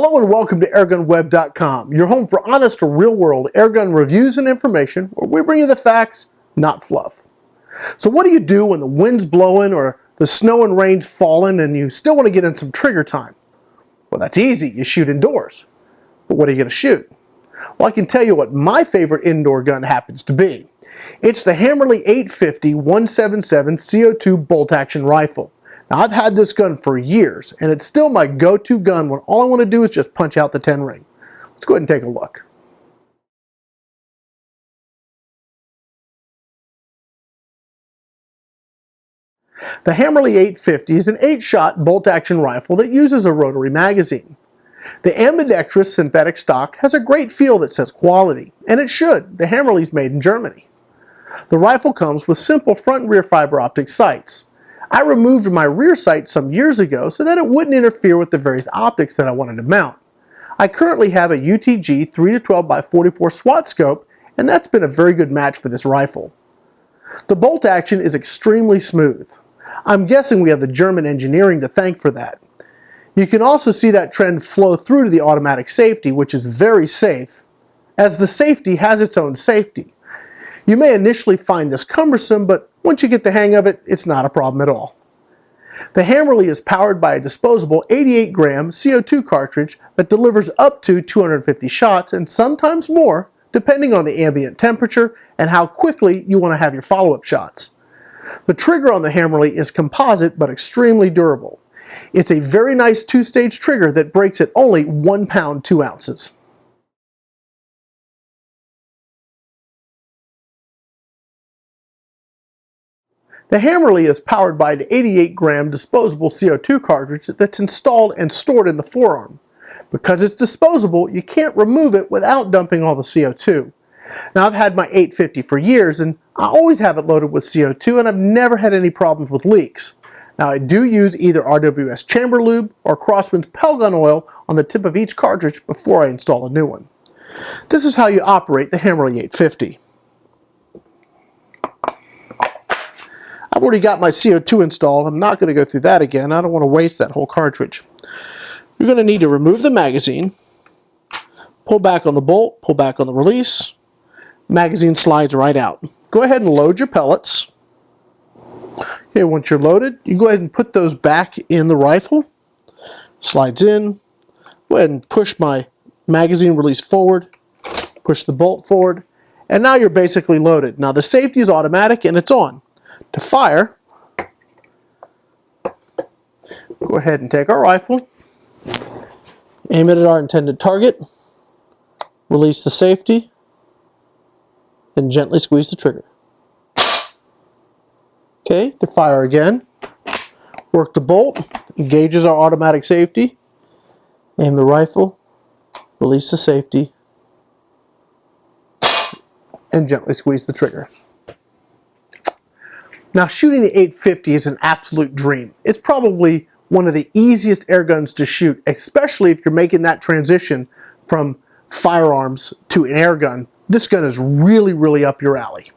Hello and welcome to Airgunweb.com, your home for honest, real-world airgun reviews and information, where we bring you the facts, not fluff. So what do you do when the wind's blowing or the snow and rain's falling and you still want to get in some trigger time? Well, that's easy. You shoot indoors. But what are you going to shoot? Well, I can tell you what my favorite indoor gun happens to be. It's the Hammerli 850 177 CO2 bolt-action rifle. Now, I've had this gun for years, and it's still my go-to gun when all I want to do is just punch out the 10 ring. Let's go ahead and take a look. The Hammerli 850 is an 8-shot bolt-action rifle that uses a rotary magazine. The ambidextrous synthetic stock has a great feel that says quality, and it should. The Hammerli's made in Germany. The rifle comes with simple front and rear fiber optic sights. I removed my rear sight some years ago so that it wouldn't interfere with the various optics that I wanted to mount. I currently have a UTG 3-12x44 SWAT scope, and that's been a very good match for this rifle. The bolt action is extremely smooth. I'm guessing we have the German engineering to thank for that. You can also see that trend flow through to the automatic safety, which is very safe, as the safety has its own safety. You may initially find this cumbersome, but once you get the hang of it, it's not a problem at all. The Hammerli is powered by a disposable 88-gram CO2 cartridge that delivers up to 250 shots and sometimes more, depending on the ambient temperature and how quickly you want to have your follow-up shots. The trigger on the Hammerli is composite but extremely durable. It's a very nice two-stage trigger that breaks at only 1 pound 2 ounces. The Hammerli is powered by an 88-gram disposable CO2 cartridge that's installed and stored in the forearm. Because it's disposable, you can't remove it without dumping all the CO2. Now, I've had my 850 for years, and I always have it loaded with CO2, and I've never had any problems with leaks. Now, I do use either RWS chamber lube or Crosswind's Pell Gun oil on the tip of each cartridge before I install a new one. This is how you operate the Hammerli 850. I've already got my CO2 installed. I'm not going to go through that again. I don't want to waste that whole cartridge. You're going to need to remove the magazine, pull back on the bolt, pull back on the release. Magazine slides right out. Go ahead and load your pellets. Okay, once you're loaded, you go ahead and put those back in the rifle. Slides in. Go ahead and push my magazine release forward. Push the bolt forward. And now you're basically loaded. Now the safety is automatic and it's on. To fire, go ahead and take our rifle, aim it at our intended target, release the safety, and gently squeeze the trigger. Okay, to fire again, work the bolt, engages our automatic safety, aim the rifle, release the safety, and gently squeeze the trigger. Now, shooting the 850 is an absolute dream. It's probably one of the easiest air guns to shoot, especially if you're making that transition from firearms to an air gun. This gun is really, really up your alley.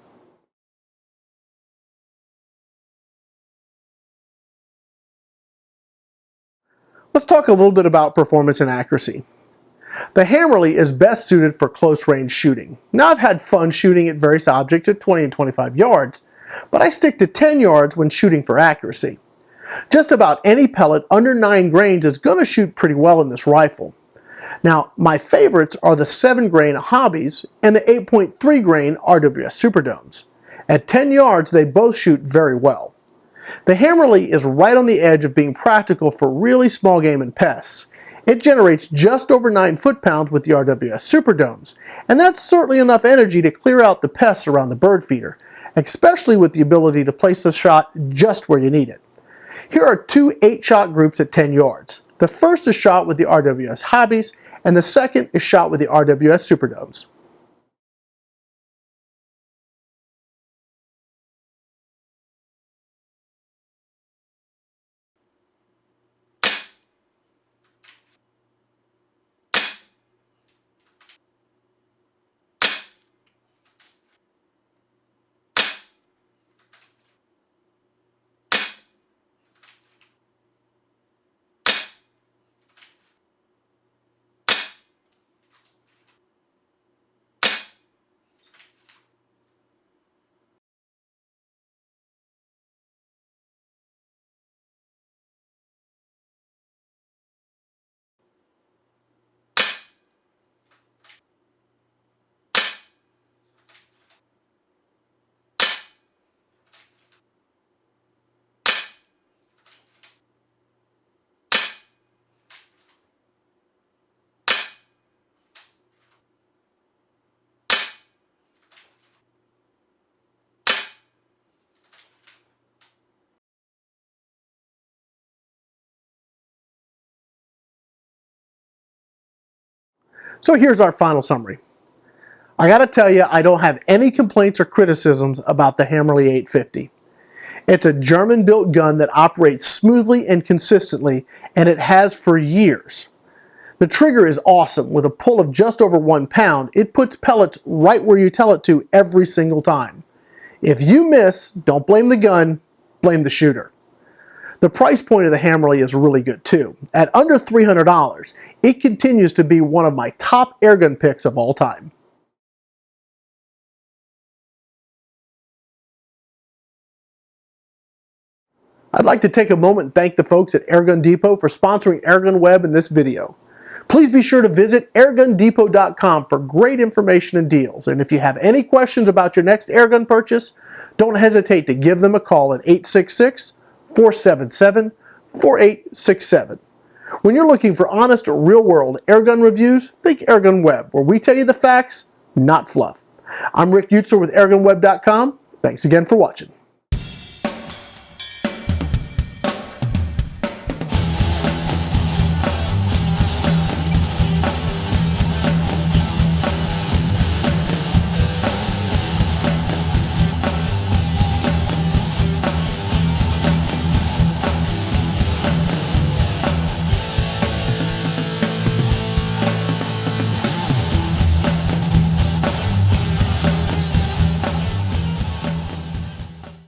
Let's talk a little bit about performance and accuracy. The Hammerli is best suited for close-range shooting. Now, I've had fun shooting at various objects at 20 and 25 yards, but I stick to 10 yards when shooting for accuracy. Just about any pellet under 9 grains is going to shoot pretty well in this rifle. Now, my favorites are the 7-grain Hobbies and the 8.3 grain RWS Superdomes. At 10 yards, they both shoot very well. The Hammerli is right on the edge of being practical for really small game and pests. It generates just over 9 foot-pounds with the RWS Superdomes, and that's certainly enough energy to clear out the pests around the bird feeder, especially with the ability to place the shot just where you need it. Here are 2 8-shot groups at 10 yards. The first is shot with the RWS Hobbies, and the second is shot with the RWS Superdomes. So here's our final summary. I gotta tell you, I don't have any complaints or criticisms about the Hammerli 850. It's a German-built gun that operates smoothly and consistently, and it has for years. The trigger is awesome. With a pull of just over 1 pound, it puts pellets right where you tell it to every single time. If you miss, don't blame the gun, blame the shooter. The price point of the Hammerli is really good too. At under $300, it continues to be one of my top airgun picks of all time. I'd like to take a moment and thank the folks at Airgun Depot for sponsoring Airgunweb in this video. Please be sure to visit airgundepot.com for great information and deals. And if you have any questions about your next airgun purchase, don't hesitate to give them a call at 866-477-4867. When you're looking for honest, real-world airgun reviews, think Airgunweb, where we tell you the facts, not fluff. I'm Rick Utzer with Airgunweb.com. Thanks again for watching.